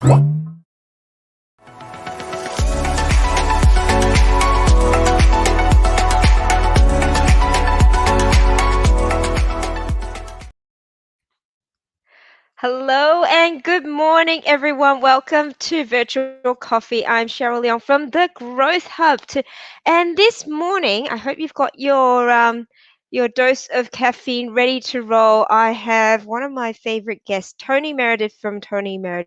Hello and good morning, everyone. Welcome to Virtual Coffee. I'm Cheryl Leong from the Growth Hub. And this morning, I hope you've got your dose of caffeine ready to roll. I have one of my favorite guests, Tony Meredith from Tony Meredith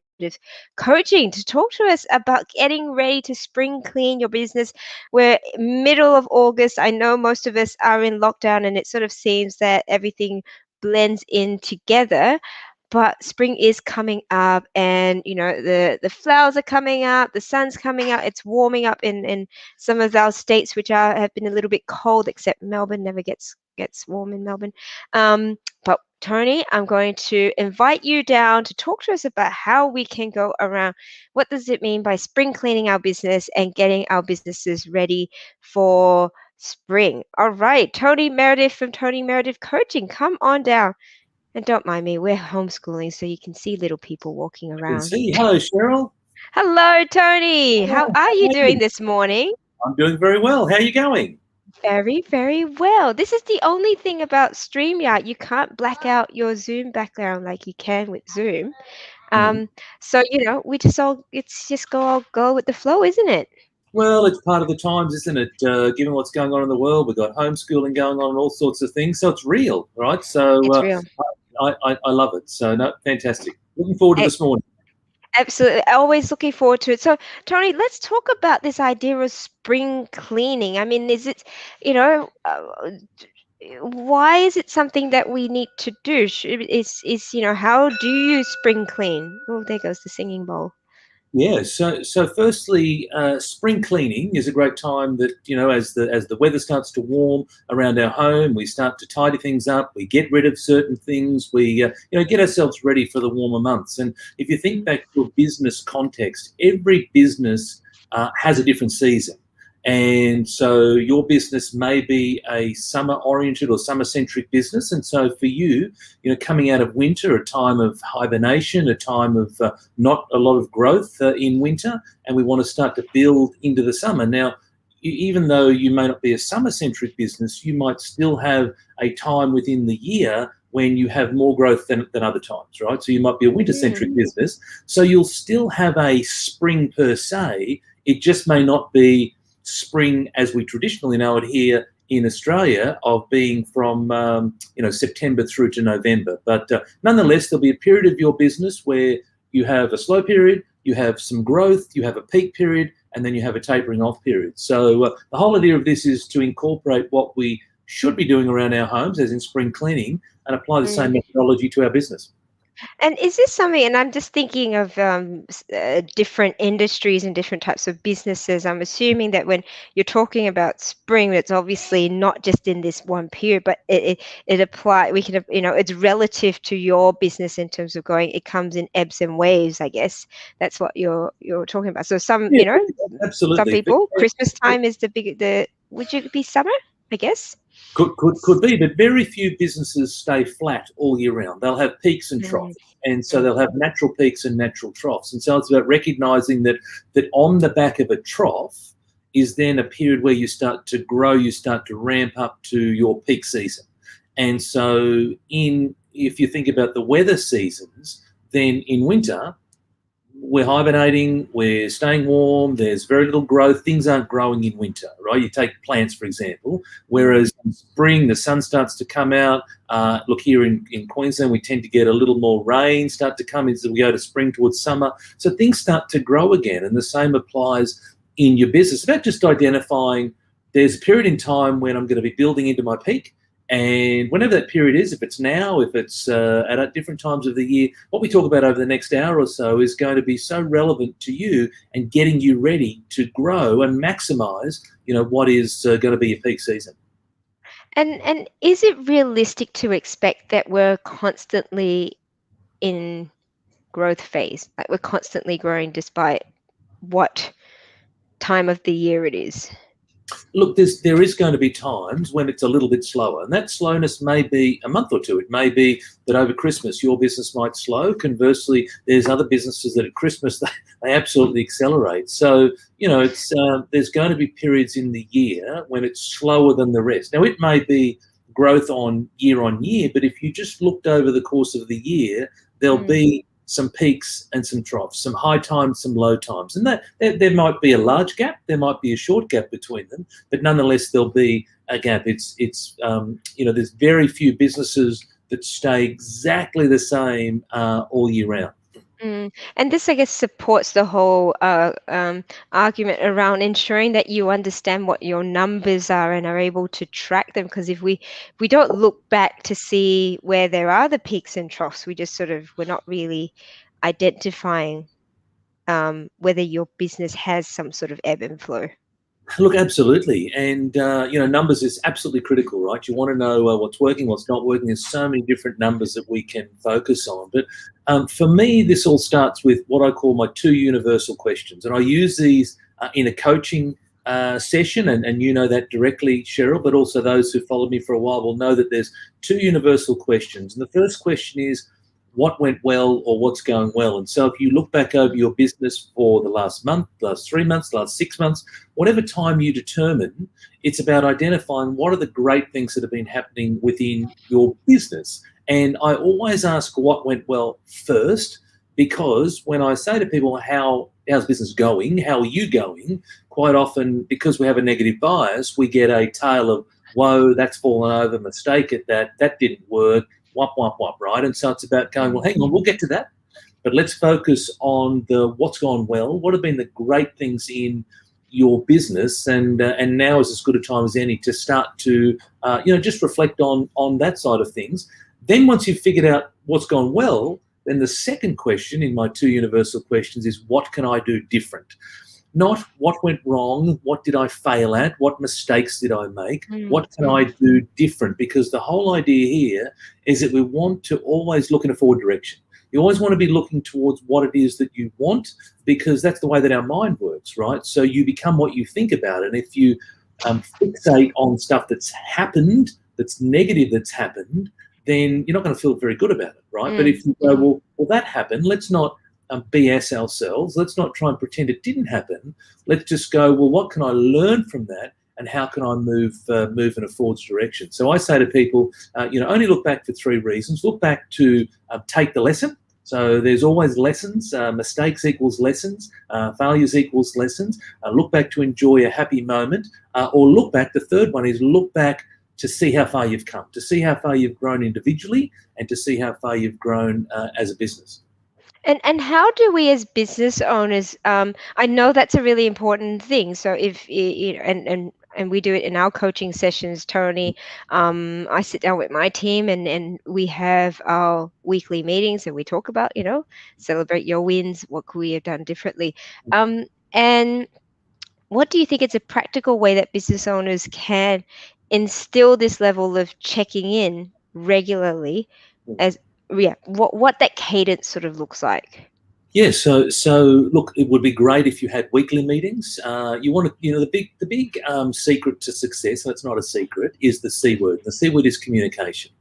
Coaching, to talk to us about getting ready to spring clean your business. We're middle of August. I know most of us are in lockdown, and it sort of seems that everything blends in together, but spring is coming up, and the flowers are coming up, the sun's coming out, it's warming up in some of our states, which have been a little bit cold, except Melbourne never gets warm in Melbourne. But Tony, I'm going to invite you down to talk to us about how we can go around what does it mean by spring cleaning our business and getting our businesses ready for spring. All right, Tony Meredith from Tony Meredith Coaching, come on down. And don't mind me, we're homeschooling, so you can see little people walking I can around. see. Hello, Cheryl. Hello, Tony. How Hello, are how you are doing you? this morning? I'm doing very well. How are you going? Very, very well. This is the only thing about StreamYard. You can't black out your Zoom background like you can with Zoom. Mhm. So it's just go with the flow, isn't it? Well, it's part of the times, isn't it? Given what's going on in the world, we've got homeschooling going on and all sorts of things. So it's real, right? So It's real. I love it. So, no, fantastic. Looking forward to this morning. Absolutely. Always looking forward to it. So, Tony, let's talk about this idea of spring cleaning. I mean, is it, you know, why is it something that we need to do? How do you spring clean? Oh, there goes the singing bowl. Yeah. So firstly, spring cleaning is a great time that as the weather starts to warm around our home, we start to tidy things up. We get rid of certain things. We get ourselves ready for the warmer months. And if you think back to a business context, every business has a different season. And so your business may be a summer oriented or summer centric business. And so for you, coming out of winter, a time of hibernation, a time of not a lot of growth in winter, and we want to start to build into the summer. Now, even though you may not be a summer centric business, you might still have a time within the year when you have more growth than other times, right? So you might be a winter centric business. So you'll still have a spring per se. It just may not be spring as we traditionally know it here in Australia, of being from September through to November. But nonetheless, there'll be a period of your business where you have a slow period, you have some growth, you have a peak period, and then you have a tapering off period. So the whole idea of this is to incorporate what we should be doing around our homes, as in spring cleaning, and apply the same methodology to our business. And is this something, and I'm just thinking of different industries and different types of businesses. I'm assuming that when you're talking about spring, it's obviously not just in this one period, but it apply. We can, it's relative to your business in terms of going. It comes in ebbs and waves, I guess. That's what you're talking about. So Yeah, some absolutely. people, Christmas time is the. Would you be summer? I guess. Could be, but very few businesses stay flat all year round. They'll have peaks and Mm, troughs, and so they'll have natural peaks and natural troughs. And so it's about recognizing that on the back of a trough is then a period where you start to grow, you start to ramp up to your peak season. And so if you think about the weather seasons, then in winter we're hibernating, we're staying warm, there's very little growth, things aren't growing in winter, right? You take plants, for example, whereas in spring, the sun starts to come out. Look, here in Queensland, we tend to get a little more rain start to come as we go to spring towards summer. So things start to grow again, and the same applies in your business. About just identifying there's a period in time when I'm going to be building into my peak, and whenever that period is, if it's now, if it's at different times of the year, what we talk about over the next hour or so is going to be so relevant to you and getting you ready to grow and maximize, what is going to be your peak season. And is it realistic to expect that we're constantly in growth phase, like we're constantly growing despite what time of the year it is? Look, there is going to be times when it's a little bit slower, and that slowness may be a month or two. It may be that over Christmas your business might slow. Conversely, there's other businesses that at Christmas they absolutely accelerate. So it's there's going to be periods in the year when it's slower than the rest. Now it may be growth on year, but if you just looked over the course of the year, there'll Mm. be some peaks and some troughs, some high times, some low times, and that there might be a large gap, there might be a short gap between them, but nonetheless there'll be a gap. It's there's very few businesses that stay exactly the same all year round. Mm. And this, I guess, supports the whole argument around ensuring that you understand what your numbers are and are able to track them. Because if we don't look back to see where there are the peaks and troughs, we're not really identifying whether your business has some sort of ebb and flow. Look, absolutely, and numbers is absolutely critical, right? You want to know what's working, what's not working. There's so many different numbers that we can focus on, but for me, this all starts with what I call my two universal questions, and I use these in a coaching session, and you know that directly, Cheryl, but also those who followed me for a while will know that there's two universal questions, and the first question is, what went well or what's going well. And so if you look back over your business for the last month, last 3 months, last 6 months, whatever time you determine, it's about identifying what are the great things that have been happening within your business. And I always ask what went well first, because when I say to people, how's business going? How are you going? Quite often, because we have a negative bias, we get a tale of, whoa, that's fallen over, mistake at that didn't work, whop, whop, whop, right? And so it's about going, well, hang on, we'll get to that. But let's focus on the what's gone well, what have been the great things in your business, and now is as good a time as any to start to just reflect on that side of things. Then once you've figured out what's gone well, then the second question in my two universal questions is, what can I do different? Not what went wrong, what did I fail at, what mistakes did I make, Mm, what can I mm, do different? Because the whole idea here is that we want to always look in a forward direction. You always want to be looking towards what it is that you want, because that's the way that our mind works, right? So you become what you think about. And if you fixate on stuff that's happened, that's negative that's happened, then you're not going to feel very good about it, right? But mm, if you go, mm. well, that happened, let's not BS ourselves. Let's not try and pretend it didn't happen. Let's just go, well, what can I learn from that? And how can I move in a forward direction? So I say to people, only look back for three reasons. Look back to take the lesson. So there's always lessons. Mistakes equals lessons. Failures equals lessons. Look back to enjoy a happy moment. Or look back, the third one is look back to see how far you've come, to see how far you've grown individually, and to see how far you've grown as a business. And how do we as business owners, I know that's a really important thing. So if and we do it in our coaching sessions, Tony, I sit down with my team and we have our weekly meetings and we talk about, celebrate your wins, what could we have done differently. And what do you think is a practical way that business owners can instill this level of checking in regularly, as yeah, what that cadence sort of looks like? Yeah, so look, it would be great if you had weekly meetings. You want to, the big secret to success, and it's not a secret, is the C word. The C word is communication.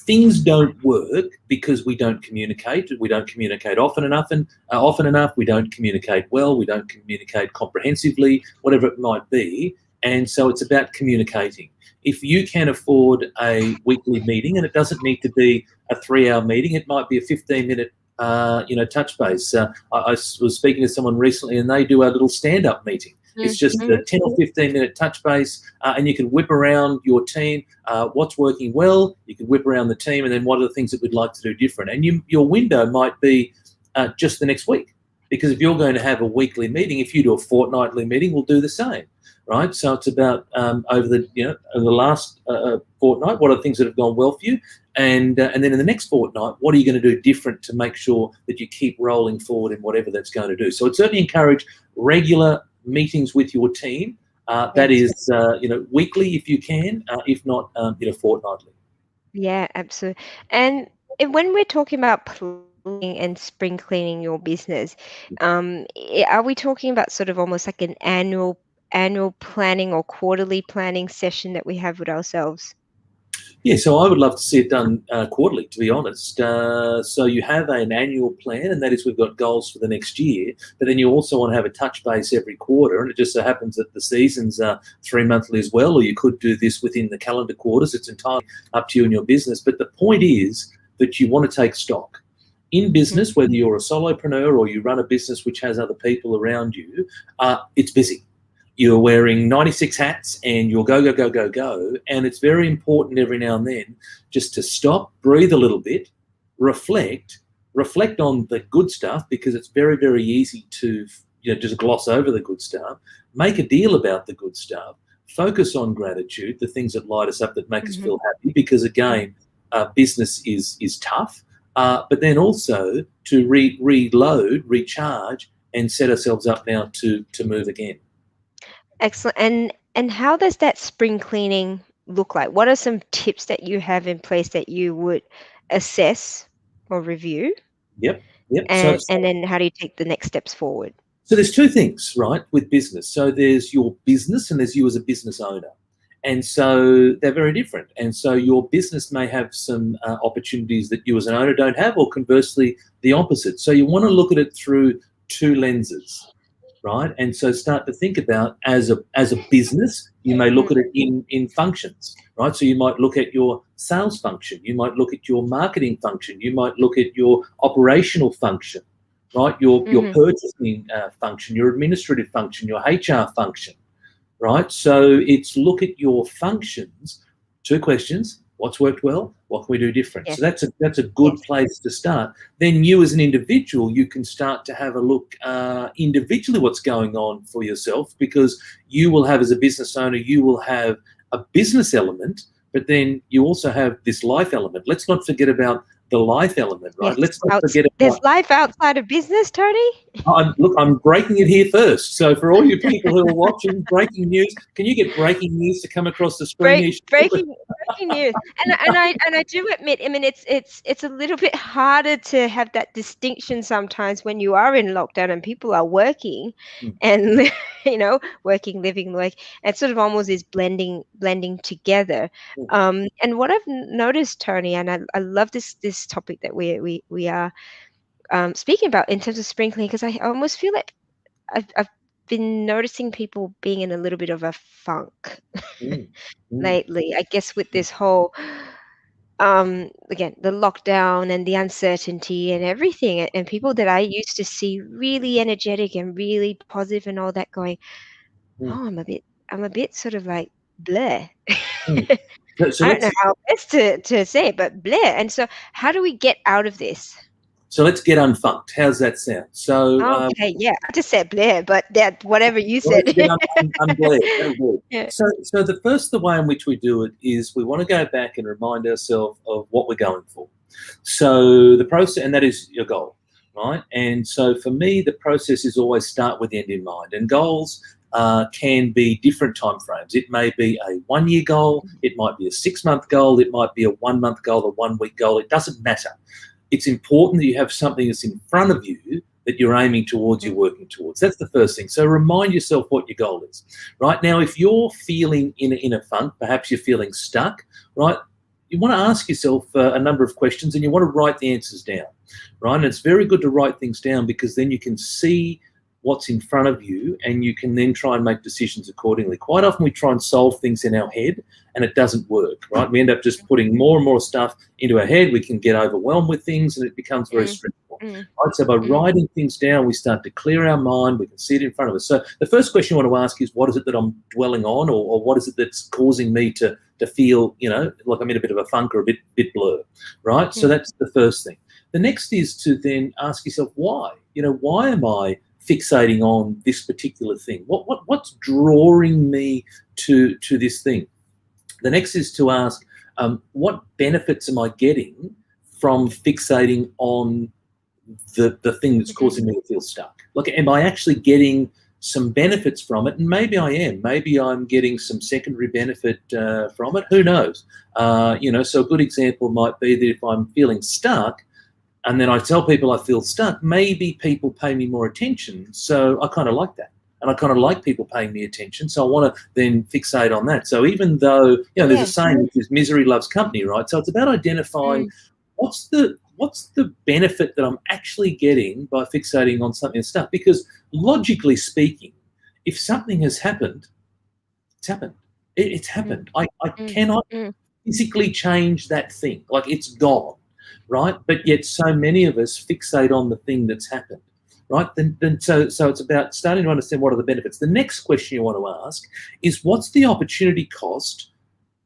Things don't work because we don't communicate. We don't communicate often enough, and often enough we don't communicate well. We don't communicate comprehensively, whatever it might be. And so it's about communicating. If you can afford a weekly meeting, and it doesn't need to be a 3-hour meeting, it might be a 15-minute touch base. I was speaking to someone recently, and they do a little stand-up meeting. It's just a Mhm. 10 or 15-minute touch base, and you can whip around your team. What's working well? You can whip around the team, and then what are the things that we'd like to do different? And your window might be just the next week, because if you're going to have a weekly meeting, if you do a fortnightly meeting, we'll do the same, right? So it's about over the last fortnight, what are the things that have gone well for you, and then in the next fortnight, what are you going to do different to make sure that you keep rolling forward in whatever that's going to do? So I'd certainly encourage regular meetings with your team. That Yes. is, weekly if you can, if not, fortnightly. Yeah, absolutely. And when we're talking about planning and spring cleaning your business, are we talking about sort of almost like an annual planning or quarterly planning session that we have with ourselves? Yeah, so I would love to see it done quarterly, to be honest. So you have an annual plan, and that is we've got goals for the next year, but then you also want to have a touch base every quarter, and it just so happens that the seasons are 3 monthly as well, or you could do this within the calendar quarters. It's entirely up to you and your business. But the point is that you want to take stock. In Mhm. business, whether you're a solopreneur or you run a business which has other people around you, it's busy. You're wearing 96 hats and you'll go, go, go, go, go. And it's very important every now and then just to stop, breathe a little bit, reflect, reflect on the good stuff, because it's very, very easy to just gloss over the good stuff, make a deal about the good stuff, focus on gratitude, the things that light us up, that make us Mhm. feel happy, because again, business is tough, but then also to reload, recharge, and set ourselves up now to move again. Excellent. And how does that spring cleaning look like? What are some tips that you have in place that you would assess or review? Yep, yep. So, And then how do you take the next steps forward? so there's two things, right, with business. So there's your business and there's you as a business owner. And so they're very different. And so your business may have some opportunities that you as an owner don't have, or conversely, the opposite. So you want to look at it through two lenses, right? And so start to think about, as a business, you may look Mm, at it in functions, right? So you might look at your sales function, you might look at your marketing function, you might look at your operational function, right? Your mhm, purchasing function, your administrative function, your HR function, right? So it's look at your functions. Two questions: what's worked well? What can we do different? yes, So that's a good yes. place to start. Then you as an individual, you can start to have a look individually what's going on for yourself, because you will have, as a business owner, you will have a business element, but then you also have this life element. Let's not forget about the life element, right? Yes. Let's not Outs forget There's about life outside of business, Tony? look, I'm breaking it here first. So for all you people who are watching, breaking news, can you get breaking news to come across the screen Break here? breaking news. And I do admit, I mean, it's a little bit harder to have that distinction sometimes when you are in lockdown and people are working Mm, and working, living, work. It sort of almost is blending together. mm, And what I've noticed, Tony, and I love this topic that we are speaking about in terms of sprinkling, because I almost feel like I've been noticing people being in a little bit of a funk mm, mm, lately. I guess with mm, this whole again, the lockdown and the uncertainty and everything, and people that I used to see really energetic and really positive and all that, going, mm, oh, I'm a bit sort of like bleh. mm. So I don't know let's how best to say it, but bleh. And so how do we get out of this? so let's get unfucked. How's that sound? So Okay, yeah, I just said bleh, but that whatever you well, said. let's get unbled. Unbled. Yeah. So the way in which we do it is we want to go back and remind ourselves of what we're going for. So the process, and that is your goal, right? And so for me, the process is always start with the end in mind. And goals can be different timeframes. It may be a 1 year goal, it might be a 6 month goal, it might be a 1 month goal, a 1 week goal. It doesn't matter. It's important that you have something that's in front of you that you're aiming towards, you're working towards. That's the first thing. So remind yourself what your goal is. Right now, if you're feeling in a funk, perhaps you're feeling stuck, right? You want to ask yourself a number of questions, and you want to write the answers down, right? And it's very good to write things down, because then you can see what's in front of you and you can then try and make decisions accordingly. Quite often we try and solve things in our head and it doesn't work, right? We end up just putting more and more stuff into our head. We can get overwhelmed with things and it becomes very Mm, stressful. mm, Right? So by mm, writing things down, we start to clear our mind. We can see it in front of us. So the first question you want to ask is, what is it that I'm dwelling on, or what is it that's causing me to feel, like I'm in a bit of a funk or a bit blur, right? So mm, that's the first thing. The next is to then ask yourself why. Why am I fixating on this particular thing? What's drawing me to this thing? The next is to ask, what benefits am I getting from fixating on the thing that's mhm, causing me to feel stuck? Like, am I actually getting some benefits from it? And maybe I am. Maybe I'm getting some secondary benefit from it. Who knows? So a good example might be that if I'm feeling stuck, and then I tell people I feel stuck, maybe people pay me more attention. So I kind of like that. and I kind of like people paying me attention, so I want to then fixate on that. So even though, there's a Yeah. saying which is misery loves company, right? So it's about identifying Mm, what's the benefit that I'm actually getting by fixating on something and stuff. Because logically speaking, if something has happened, it's happened. It's mm, happened. I mm, cannot mm, physically change that thing. Like, it's gone, right? But yet so many of us fixate on the thing that's happened, right? So it's about starting to understand what are the benefits. The next question you want to ask is, what's the opportunity cost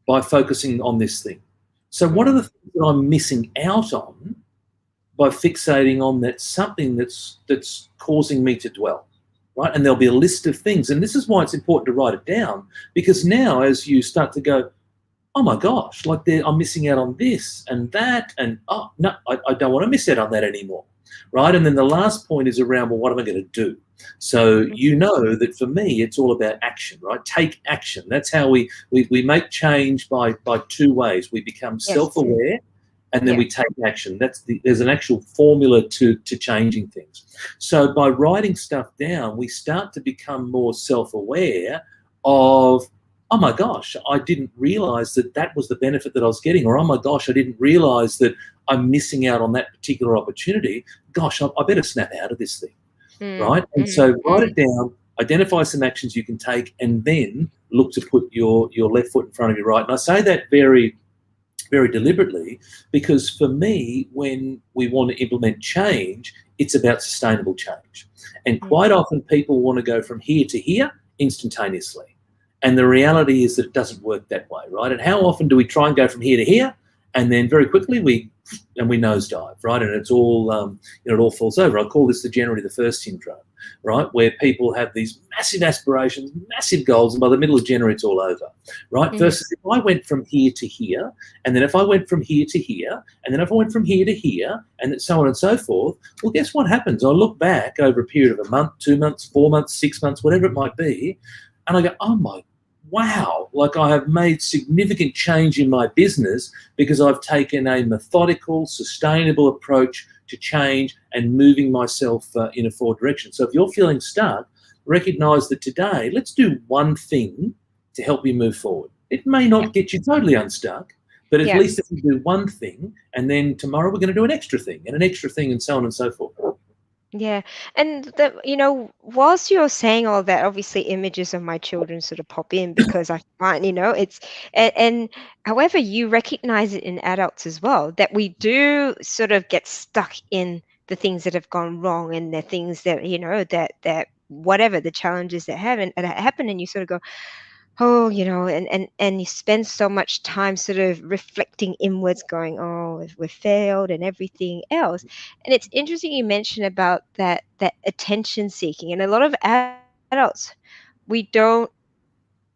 by focusing on this thing? So what are mm, the things that I'm missing out on by fixating on that something that's causing me to dwell, right? And there'll be a list of things. And this is why it's important to write it down, because now as you start to go, oh my gosh, like I'm missing out on this and that, and oh no, I don't want to miss out on that anymore, right? And then the last point is around, well, what am I going to do? So mm. that for me, it's all about action, right? Take action. That's how we make change by two ways. We become Yes. self-aware, and then Yeah. we take action. There's an actual formula to changing things. So by writing stuff down, we start to become more self-aware of, oh my gosh, I didn't realize that was the benefit that I was getting, or oh my gosh, I didn't realize that I'm missing out on that particular opportunity. Gosh, I better snap out of this thing, Mm, right? And mm, so write mm, it down, identify some actions you can take, and then look to put your left foot in front of your right. And I say that very, very deliberately, because for me, when we want to implement change, it's about sustainable change. And mm. quite often people want to go from here to here instantaneously. And the reality is that it doesn't work that way, right? And how often do we try and go from here to here, and then very quickly we nosedive, right? And it's all, it all falls over. I call this the January the 1st syndrome, right? Where people have these massive aspirations, massive goals, and by the middle of January, it's all over, right? Mm. Versus if I went from here to here, and then if I went from here to here, and then if I went from here to here, and so on and so forth, well, guess what happens? I look back over a period of a month, 2 months, 4 months, 6 months, whatever it might be, and I go, oh my, wow, like I have made significant change in my business because I've taken a methodical, sustainable approach to change and moving myself in a forward direction. So if you're feeling stuck, recognize that today, let's do one thing to help you move forward. It may Yeah. not get you totally unstuck, but at Yeah. least if we do one thing, and then tomorrow we're going to do an extra thing and an extra thing, and so on and so forth. Yeah. And whilst you're saying all that, obviously images of my children sort of pop in because I find, it's and however you recognize it in adults as well, that we do sort of get stuck in the things that have gone wrong and the things that, that whatever the challenges that happen, and you sort of go, oh, and you spend so much time sort of reflecting inwards, going, oh, if we failed and everything else. And it's interesting you mentioned about that attention seeking. And a lot of adults, we don't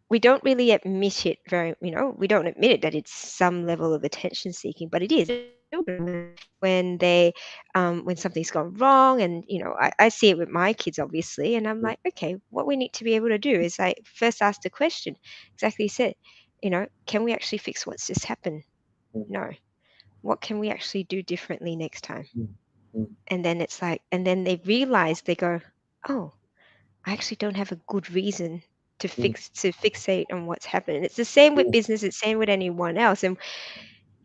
we don't really admit it very, we don't admit it that it's some level of attention seeking, but it is. When when something's gone wrong, and I see it with my kids obviously, and I'm like, okay, what we need to be able to do is I first ask the question, exactly you said, can we actually fix what's just happened? No. What can we actually do differently next time? And then it's like, and then they realize, they go, oh, I actually don't have a good reason to fixate on what's happened. And it's the same with business, it's the same with anyone else. And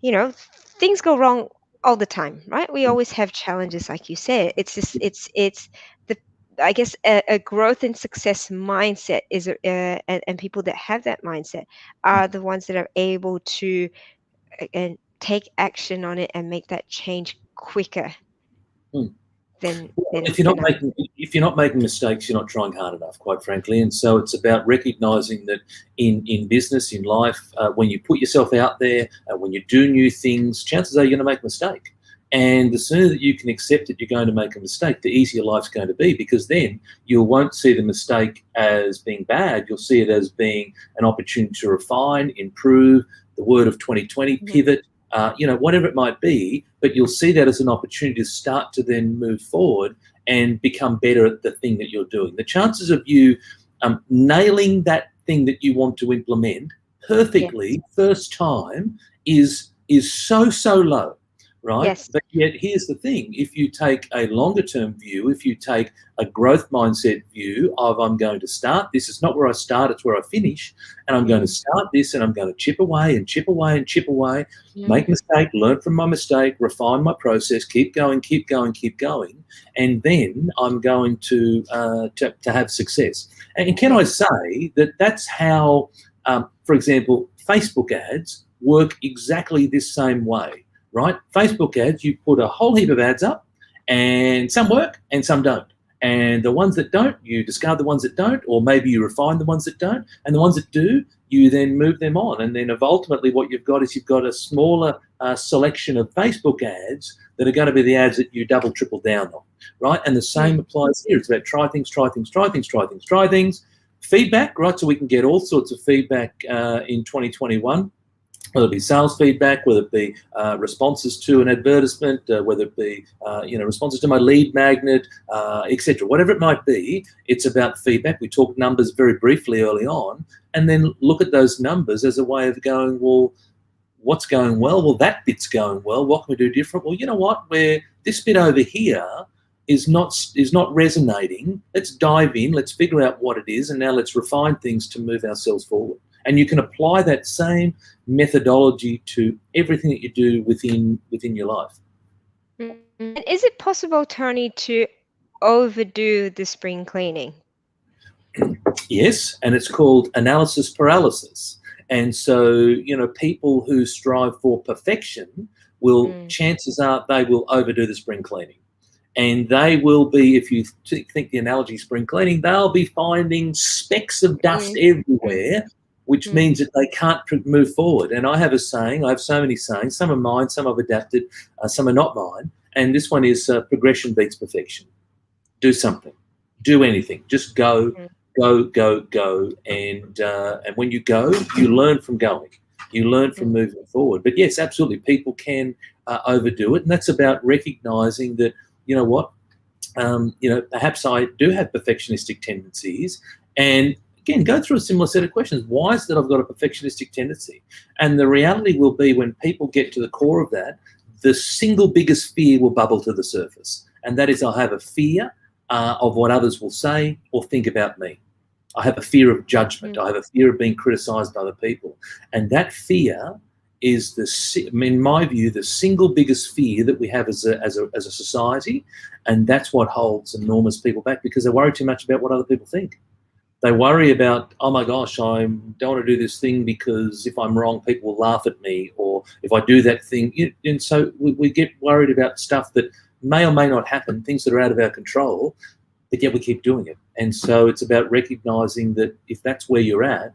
you know, things go wrong all the time, right? We always have challenges, like you said. It's just it's the I guess a growth and success mindset is and people that have that mindset are the ones that are able to and take action on it and make that change quicker than Well, than than us. if you're not making mistakes, you're not trying hard enough, quite frankly. And so it's about recognizing that in business, in life, when you put yourself out there, when you do new things, chances are you're going to make a mistake. And the sooner that you can accept that you're going to make a mistake, the easier life's going to be, because then you won't see the mistake as being bad. You'll see it as being an opportunity to refine, improve, the word of 2020, Mhm. pivot, whatever it might be, but you'll see that as an opportunity to start to then move forward and become better at the thing that you're doing. The chances of you nailing that thing that you want to implement Yeah. perfectly first time is so low, right? Yes. But yet, here's the thing: if you take a longer-term view, if you take a growth mindset view of I'm going to start, this is not where I start; it's where I finish, and I'm going to Mm, start this, and I'm going to chip away and chip away and chip away, mm, make mistake, learn from my mistake, refine my process, keep going, keep going, keep going, and then I'm going to have success. And can I yes. say that that's how, for example, Facebook ads work exactly this same way, right? Facebook ads, you put a whole heap of ads up, and some work and some don't. And the ones that don't, you discard the ones that don't, or maybe you refine the ones that don't, and the ones that do, you then move them on. And then ultimately, what you've got is you've got a smaller selection of Facebook ads that are going to be the ads that you double, triple down on, right? And the same Mm, applies here. It's about try things, try things, try things, try things, try things. Feedback, right? So we can get all sorts of feedback in 2021, whether it be sales feedback, whether it be responses to an advertisement, whether it be responses to my lead magnet, etc. Whatever it might be, it's about feedback. We talked numbers very briefly early on, and then look at those numbers as a way of going, well, what's going well? Well, that bit's going well. What can we do different? Well, you know what? Where this bit over here is not resonating. Let's dive in. Let's figure out what it is, and now let's refine things to move ourselves forward. And you can apply that same methodology to everything that you do within your life. mm. And is it possible, Tony, to overdo the spring cleaning? Yes, and it's called analysis paralysis. And so, people who strive for perfection will, Mm, chances are, they will overdo the spring cleaning. And they will be, if you think the analogy spring cleaning, they'll be finding specks of dust mm, mm, everywhere, which mm, means that they can't move forward. And I have a saying, I have so many sayings, some are mine, some I've adapted, some are not mine. And this one is progression beats perfection. Do something, do anything, just go, mm, go, go, go. And when you go, you learn from going. You learn from mm, moving forward. But yes, absolutely, people can overdo it. And that's about recognizing that, you know what, perhaps I do have perfectionistic tendencies, and again, go through a similar set of questions. Why is that I've got a perfectionistic tendency? And the reality will be, when people get to the core of that, the single biggest fear will bubble to the surface, and that is, I have a fear of what others will say or think about me. I have a fear of judgment. mm, I have a fear of being criticised by other people, and that fear is in my view, the single biggest fear that we have as a society, and that's what holds enormous people back, because they worry too much about what other people think. They worry about, oh my gosh, I don't want to do this thing because if I'm wrong, people will laugh at me, or if I do that thing, and so we get worried about stuff that may or may not happen, things that are out of our control, but yet we keep doing it. And so it's about recognizing that if that's where you're at,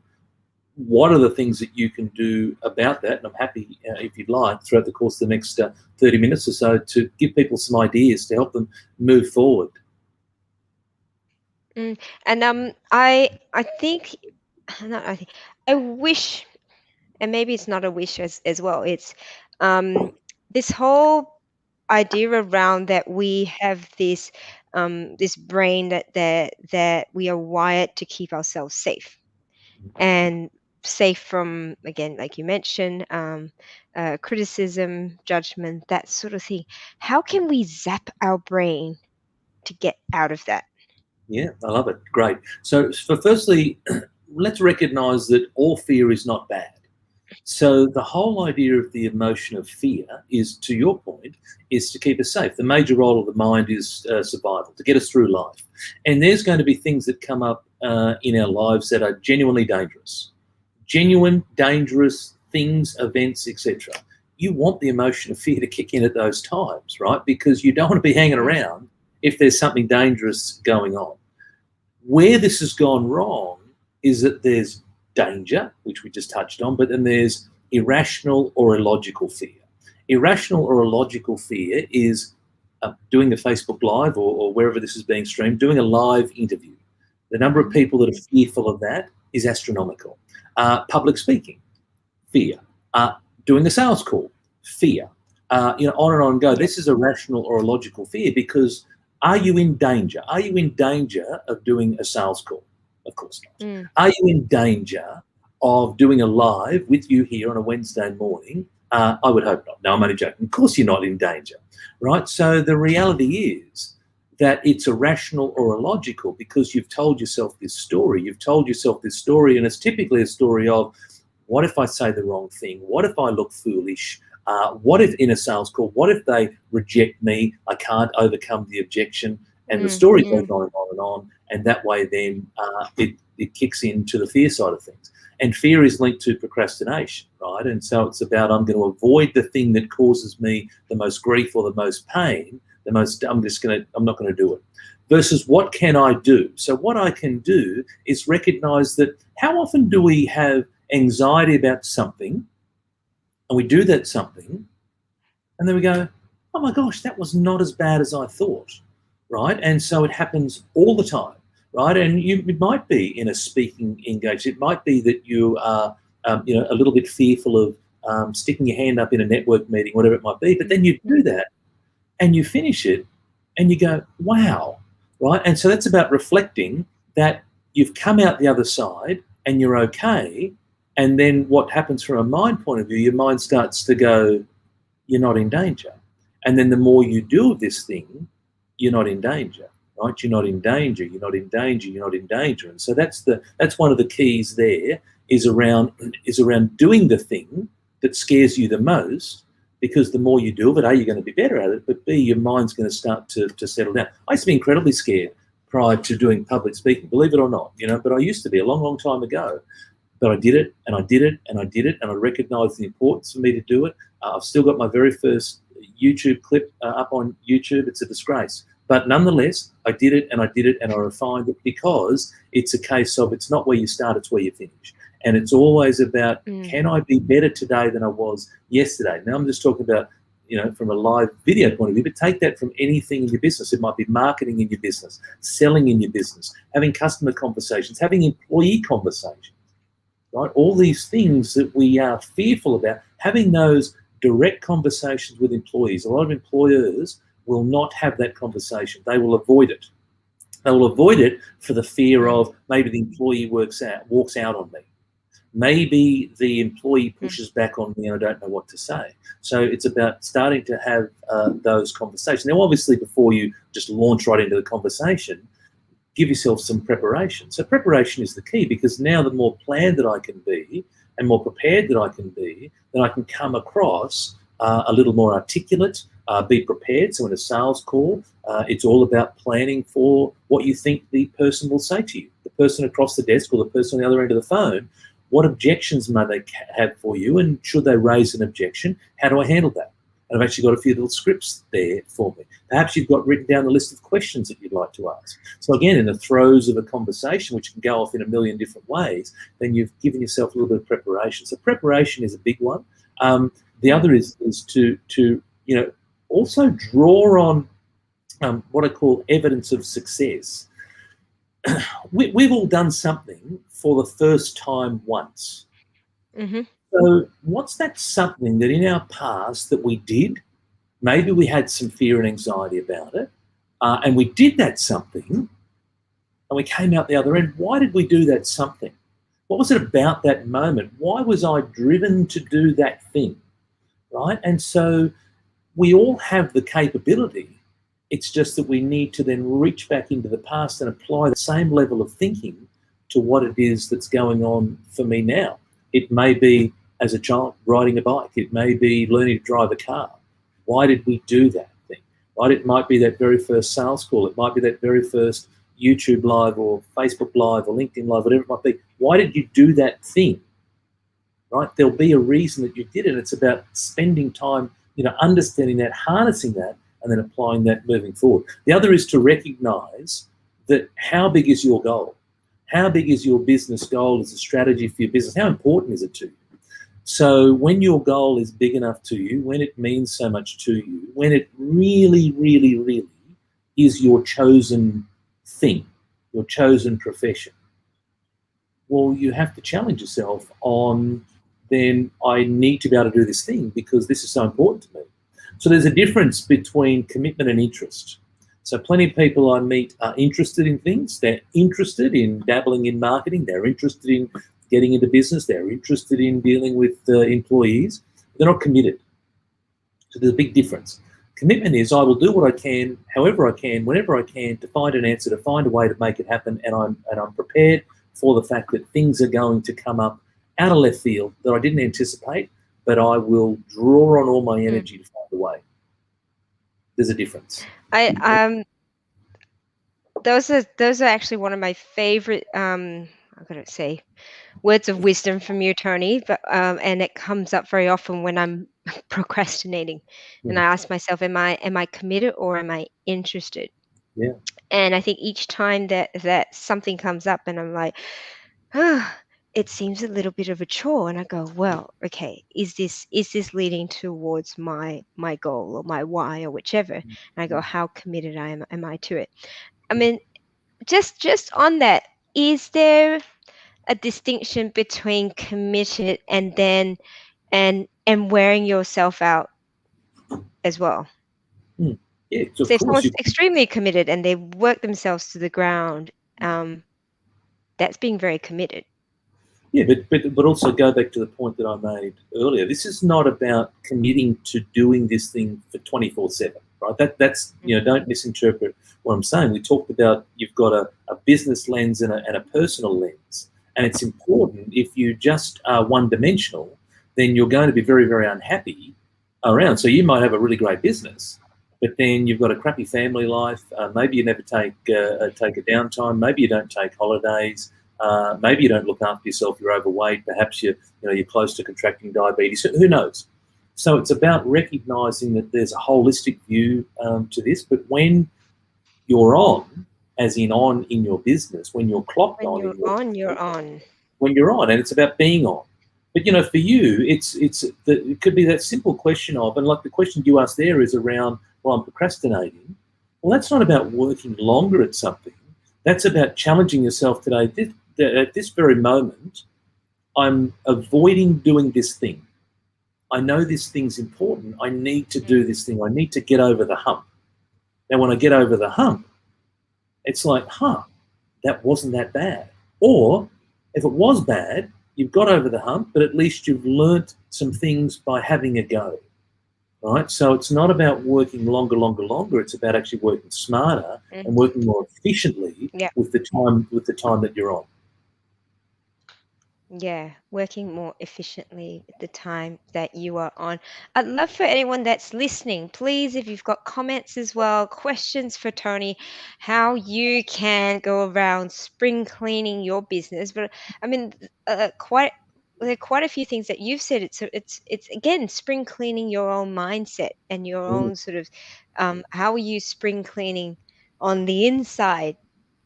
what are the things that you can do about that? And I'm happy, if you'd like, throughout the course of the next 30 minutes or so, to give people some ideas to help them move forward. mm. And I think not I think I wish, and maybe it's not a wish as well. It's um this whole idea around that we have this brain that we are wired to keep ourselves safe, and safe from, again, like you mentioned, criticism, judgment, that sort of thing. How can we zap our brain to get out of that? Yeah, I love it. Great. So firstly, let's recognize that all fear is not bad. So the whole idea of the emotion of fear is, to your point, is to keep us safe. The major role of the mind is survival, to get us through life. And there's going to be things that come up in our lives that are genuinely dangerous, genuine, dangerous things, events, etc. You want the emotion of fear to kick in at those times, right? Because you don't want to be hanging Mm, around if there's something dangerous going on. Where this has gone wrong is that there's danger, which we just touched on, but then there's irrational or illogical fear. Irrational or illogical fear is doing a Facebook Live, or wherever this is being streamed, doing a live interview. The number of mhm, people that are fearful of that is astronomical. Public speaking, fear. Doing a sales call, fear. On and on and go. yep, This is a rational or a logical fear, because are you in danger? Are you in danger of doing a sales call? Of course not. mm, Are you in danger of doing a live with you here on a Wednesday morning? I would hope not. No, I'm only joking. Of course you're not in danger, right? So the reality is that it's irrational or illogical because you've told yourself this story. You've told yourself this story, and it's typically a story of, what if I say the wrong thing? What if I look foolish? What if in a sales call, what if they reject me? I can't overcome the objection. And the story goes on and on and on. And that way then it kicks into the fear side of things. And fear is linked to procrastination, right? And so it's about, I'm going to avoid the thing that causes me the most grief or the most pain. I'm not going to do it. Versus what can I do? So what I can do is recognize that how often do we have anxiety about something and we do that something and then we go, oh my gosh, that was not as bad as I thought, right? And so it happens all the time, right? And it might be in a speaking engagement. It might be that you are, a little bit fearful of sticking your hand up in a network meeting, whatever it might be. But then you do that and you finish it and you go, wow, right? And so that's about reflecting that you've come out the other side and you're okay. And then what happens from a mind point of view, your mind starts to go, you're not in danger. And then the more you do of this thing, you're not in danger, right? You're not in danger, you're not in danger, you're not in danger. And so that's one of the keys there is around doing the thing that scares you the most, because the more you do of it, A, you're going to be better at it, but B, your mind's going to start to settle down. I used to be incredibly scared prior to doing public speaking, believe it or not, but I used to be a long, long time ago. But I did it and I did it and I did it, and I recognised the importance for me to do it. I've still got my very first YouTube clip up on YouTube. It's a disgrace. But nonetheless, I did it and I did it and I refined it, because it's a case of, it's not where you start, it's where you finish. And it's always about, can I be better today than I was yesterday? Now I'm just talking about, from a live video point of view, but take that from anything in your business. It might be marketing in your business, selling in your business, having customer conversations, having employee conversations. Right? All these things that we are fearful about, having those direct conversations with employees. A lot of employers will not have that conversation. They will avoid it. They will avoid it for the fear of, maybe the employee walks out on me. Maybe the employee pushes back on me and I don't know what to say. So it's about starting to have those conversations. Now, obviously, before you just launch right into the conversation, give yourself some preparation. So preparation is the key, because now the more planned that I can be and more prepared that I can be, then I can come across a little more articulate, be prepared. So in a sales call, it's all about planning for what you think the person will say to you. The person across the desk or the person on the other end of the phone, what objections may they have for you, and should they raise an objection, how do I handle that? And I've actually got a few little scripts there for me. Perhaps you've got written down the list of questions that you'd like to ask. So again, in the throes of a conversation, which can go off in a million different ways, then you've given yourself a little bit of preparation. So preparation is a big one. The other is to also draw on what I call evidence of success. We've all done something for the first time once. Mm-hmm. So what's that something that in our past that we did? Maybe we had some fear and anxiety about it, and we did that something, and we came out the other end. Why did we do that something? What was it about that moment? Why was I driven to do that thing, right? And so we all have the capability. It's just that we need to then reach back into the past and apply the same level of thinking to what it is that's going on for me now. It may be, as a child, riding a bike. It may be learning to drive a car. Why did we do that thing? Right? It might be that very first sales call. It might be that very first YouTube live or Facebook live or LinkedIn live, whatever it might be. Why did you do that thing? Right? There'll be a reason that you did it. It's about spending time, understanding that, harnessing that, and then applying that moving forward. The other is to recognize that how big is your goal? How big is your business goal as a strategy for your business? How important is it to you? So when your goal is big enough to you, when it means so much to you, when it really, really, really is your chosen thing, your chosen profession, well, you have to challenge yourself on, then I need to be able to do this thing because this is so important to me. So there's a difference between commitment and interest. So plenty of people I meet are interested in things. They're interested in dabbling in marketing. They're interested in getting into business. They're interested in dealing with employees. They're not committed. So there's a big difference. Commitment is I will do what I can, however I can, whenever I can, to find an answer, to find a way to make it happen, and I'm prepared for the fact that things are going to come up out of left field that I didn't anticipate, but I will draw on all my Mm. energy to find a way. There's a difference. I those are actually one of my favorite I'm gonna say words of wisdom from you, Tony. But and it comes up very often when I'm procrastinating, and Mm, I ask myself, am I committed or am I interested? yeah. And I think each time that something comes up, and I'm like, ah, it seems a little bit of a chore, and I go, well, okay, is this leading towards my goal or my why or whichever? And I go, how committed am I to it? I mean, just on that, is there a distinction between committed and then and wearing yourself out as well? Mm. Yeah, so of So if course someone's you. extremely committed and they work themselves to the ground, um, that's being very committed. Yeah, but also go back to the point that I made earlier. This is not about committing to doing this thing for 24/7, right? That's don't misinterpret what I'm saying. We talked about you've got a business lens and a personal lens, and it's important. If you just are one dimensional, then you're going to be very very unhappy around. So you might have a really great business, but then you've got a crappy family life. Maybe you never take a downtime. Maybe you don't take holidays. Maybe you don't look after yourself. You're overweight. Perhaps you're close to contracting diabetes. Who knows? So it's about recognizing that there's a holistic view to this. But when you're on, as in on in your business, when you're clocked When on you're in your on, you're on. when you're on, and it's about being on. But for you, it could be that simple question of, and like the question you asked there is around, well, I'm procrastinating. Well, that's not about working longer at something. That's about challenging yourself today. At this very moment, I'm avoiding doing this thing. I know this thing's important. I need to Mm, do this thing. I need to get over the hump. Now, when I get over the hump, it's like, that wasn't that bad. Or if it was bad, you've got over the hump, but at least you've learnt some things by having a go. Right? So it's not about working longer, longer, longer. It's about actually working smarter and mm. working more efficiently Yeah. with the time that you're on. Yeah, working more efficiently at the time that you are on. I'd love for anyone that's listening, please, if you've got comments as well, questions for Tony, how you can go around spring cleaning your business. But I mean, there are quite a few things that you've said. It's again spring cleaning your own mindset and your Mm, own sort of how are you spring cleaning on the inside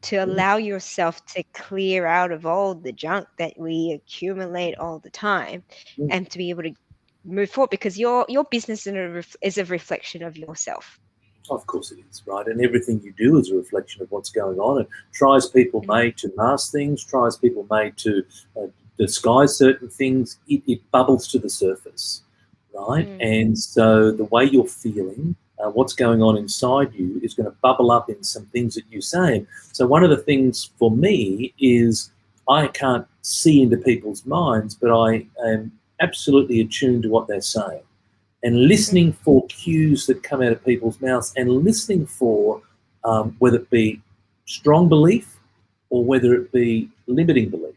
to mm, allow yourself to clear out of all the junk that we accumulate all the time mm. and to be able to move forward because your business is a reflection of yourself. Of course it is, right? And everything you do is a reflection of what's going on. And tries people Mm, may to mask things, tries people may to disguise certain things, it bubbles to the surface, right? mm, And so the way you're feeling, what's going on inside you, is going to bubble up in some things that you say. So one of the things for me is I can't see into people's minds, but I am absolutely attuned to what they're saying and mm, listening for cues that come out of people's mouths and listening for whether it be strong belief or whether it be limiting belief.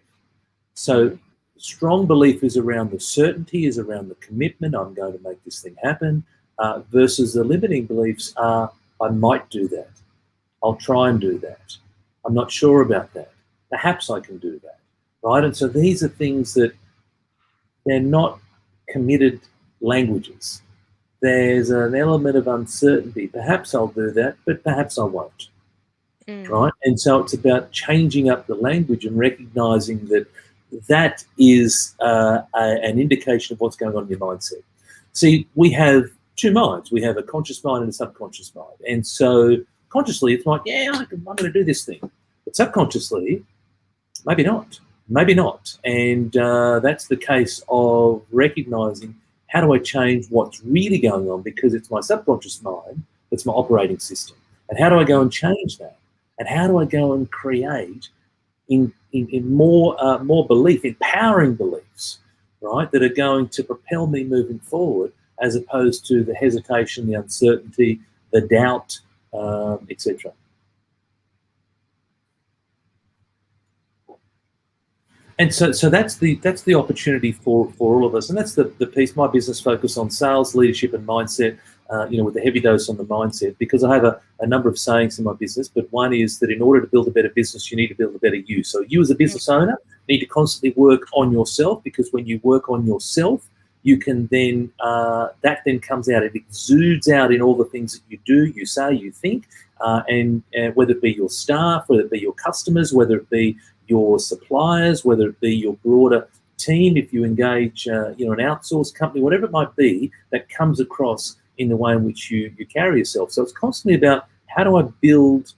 So mm, strong belief is around the certainty, is around the commitment, I'm going to make this thing happen, versus the limiting beliefs are, I might do that. I'll try and do that. I'm not sure about that. Perhaps I can do that. Right? And so these are things that they're not committed languages. There's an element of uncertainty. Perhaps I'll do that, but perhaps I won't. mm, Right? And so it's about changing up the language and recognizing that that is an indication of what's going on in your mindset. See, we have two minds. We have a conscious mind and a subconscious mind. And so consciously, it's like, yeah, I'm going to do this thing. But subconsciously, maybe not. Maybe not. And that's the case of recognizing how do I change what's really going on because it's my subconscious mind that's my operating system. And how do I go and change that? And how do I go and create in more belief, empowering beliefs right, that are going to propel me moving forward, as opposed to the hesitation, the uncertainty, the doubt, etc. And so that's the opportunity for all of us, and that's the piece. My business focus on sales, leadership, and mindset. With a heavy dose on the mindset, because I have a number of sayings in my business. But one is that in order to build a better business, you need to build a better you. So you, as a business owner, need to constantly work on yourself, because when you work on yourself, you can then that then comes out. It exudes out in all the things that you do, you say, you think, and whether it be your staff, whether it be your customers, whether it be your suppliers, whether it be your broader team, if you engage, an outsourced company, whatever it might be, that comes across in the way in which you carry yourself. So it's constantly about, how do I build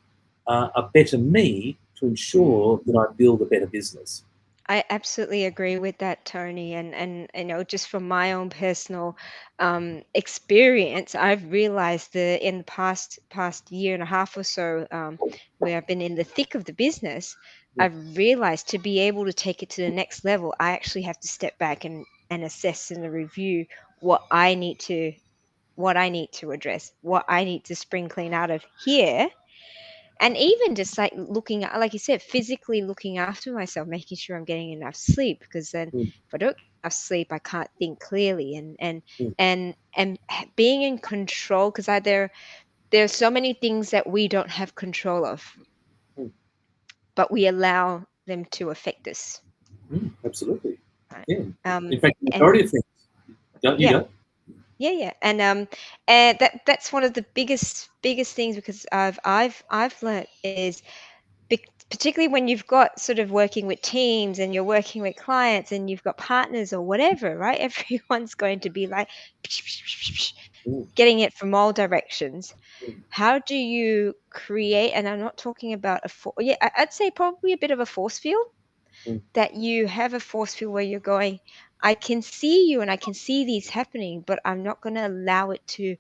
a better me to ensure that I build a better business. I absolutely agree with that, Tony. And just from my own personal experience, I've realized that in the past year and a half or so, where I've been in the thick of the business, Mm, I've realized to be able to take it to the next level, I actually have to step back and assess and review what I need to what I need to address, what I need to spring clean out of here, and even just like looking at, like you said, physically looking after myself, making sure I'm getting enough sleep, because then mm, if I don't get enough sleep, I can't think clearly, mm, being in control, because there are so many things that we don't have control of, mm, but we allow them to affect us, absolutely. right? Yeah. um In fact, the and majority of things. Don't you yeah, go? yeah, and that's one of the biggest things, because I've learned is, particularly when you've got sort of working with teams and you're working with clients and you've got partners or whatever, right? Everyone's going to be like Mm, getting it from all directions. mm, How do you create, and I'm not talking about yeah, I'd say probably a bit of a force field, mm, that you have a force field where you're going, I can see you and I can see these happening, but I'm not going to allow it to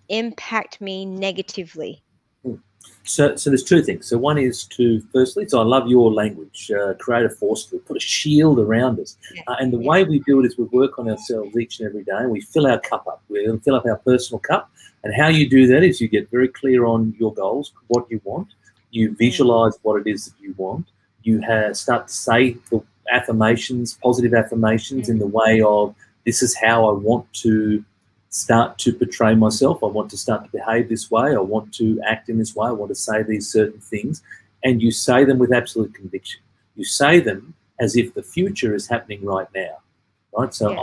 impact me negatively. mm. So there's two things. So one is to, firstly, so I love your language, create a force field, put a shield around us. Yeah, And the yeah, way we do it is we work on ourselves each and every day, and we fill our cup up. We fill up our personal cup. And how you do that is you get very clear on your goals, what you want. You mm, visualize what it is that you want. You start to say the affirmations, positive affirmations, in mm, the way of, this is how I want to start to portray myself. I want to start to behave this way. I want to act in this way. I want to say these certain things. And you say them with absolute conviction. You say them as if the future is happening right now. Right? So yeah,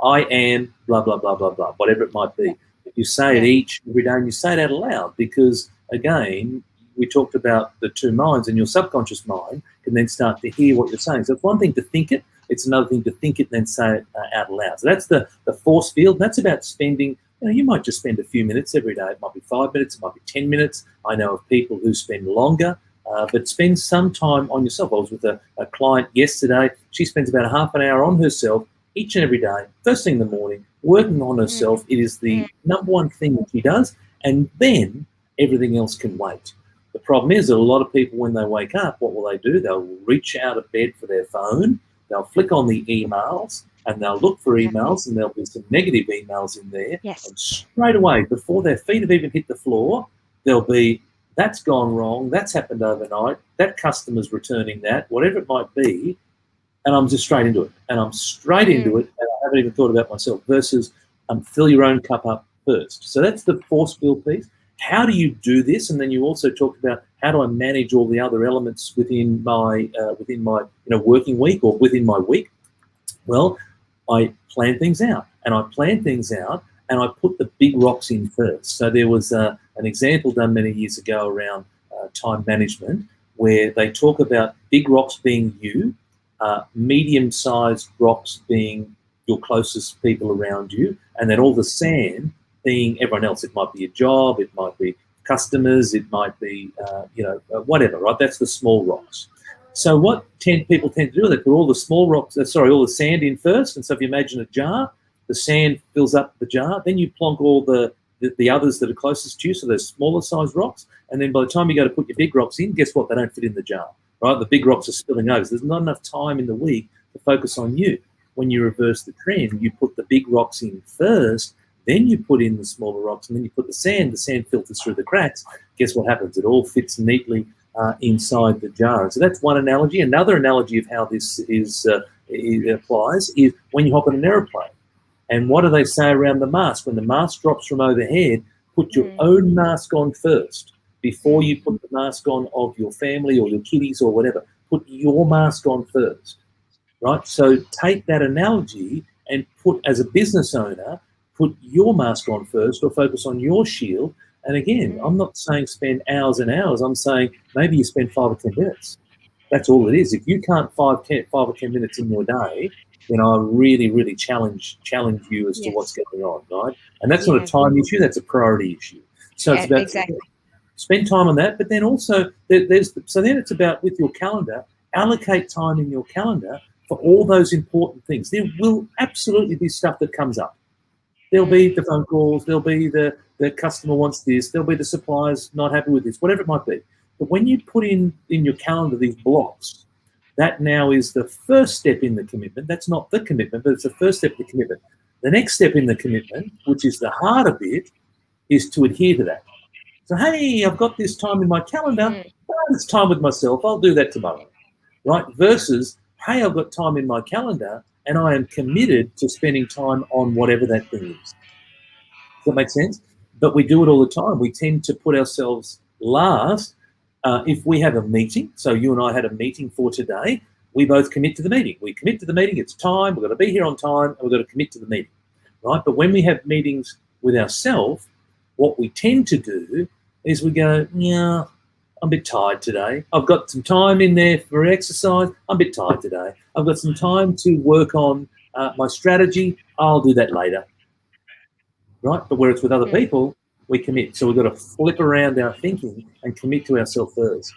I am, blah, blah, blah, blah, blah, whatever it might yeah, be. But you say it yeah, each and every day, and you say it out loud, because, again, we talked about the two minds, and your subconscious mind can then start to hear what you're saying. So it's one thing to think it, it's another thing to think it and then say it out loud. So that's the force field. That's about spending, you might just spend a few minutes every day. It might be 5 minutes, it might be 10 minutes. I know of people who spend longer, but spend some time on yourself. I was with a client yesterday. She spends about half an hour on herself each and every day, first thing in the morning, working on mm, herself. It is mm, the number one thing that she does, and then everything else can wait. The problem is that a lot of people, when they wake up, what will they do? They'll reach out of bed for their phone, they'll flick on the emails, and they'll look for yeah, emails, and there'll be some negative emails in there. yes, And straight away, before their feet have even hit the floor, there'll be, that's gone wrong, that's happened overnight, that customer's returning that, whatever it might be, and I'm just straight into it. And I'm straight mm, into it, and I haven't even thought about myself, versus fill your own cup up first. So that's the force field piece. How do you do this? And then you also talked about, how do I manage all the other elements within my working week, or within my week? Well, I plan things out, and I put the big rocks in first. So there was an example done many years ago around time management, where they talk about big rocks being you, medium-sized rocks being your closest people around you, and then all the sand being everyone else. It might be a job, it might be customers, it might be whatever. Right? That's the small rocks. So what people tend to do, they put all the small rocks, all the sand in first. And so if you imagine a jar, the sand fills up the jar. Then you plonk all the others that are closest to you, so those smaller sized rocks. And then by the time you go to put your big rocks in, guess what? They don't fit in the jar, right? The big rocks are spilling over. So there's not enough time in the week to focus on you. when you reverse the trend, you put the big rocks in first, then you put in the smaller rocks, and then you put the sand filters through the cracks. Guess what happens? It all fits neatly inside the jar. So that's one analogy. Another analogy of how this it applies is when you hop in an aeroplane. And what do they say around the mask? When the mask drops from overhead, put your own mask on first before you put the mask on of your family or your kiddies or whatever. Put your mask on first, right? So take that analogy and put, as a business owner, put your mask on first or focus on your shield. And again, I'm not saying spend hours and hours. I'm saying maybe you spend 5 or 10 minutes. That's all it is. If you can't 5 or 10 minutes in your day, then I really, really challenge you as to what's going on, right? And that's not a time issue, that's a priority issue. So it's about spend time on that, but then also then it's about, with your calendar, allocate time in your calendar for all those important things. There will absolutely be stuff that comes up. There'll be the phone calls, there'll be the customer wants this, there'll be the suppliers not happy with this, whatever it might be. But when you put in your calendar these blocks, that now is the first step in the commitment. That's not the commitment, but it's the first step in the commitment. The next step in the commitment, which is the harder bit, is to adhere to that. So, hey, I've got this time in my calendar, but it's time with myself. I'll do that tomorrow, right? Versus, hey, I've got time in my calendar and I am committed to spending time on whatever that thing is. Does that make sense? But we do it all the time. We tend to put ourselves last. If we have a meeting, so you and I had a meeting for today, we both commit to the meeting. We commit to the meeting, it's time, we've got to be here on time, and we've got to commit to the meeting, right? But when we have meetings with ourselves, what we tend to do is we go, yeah, I'm a bit tired today. I've got some time in there for exercise. I'm a bit tired today. I've got some time to work on my strategy. I'll do that later, right? But where it's with other people, we commit. So we've got to flip around our thinking and commit to ourselves first.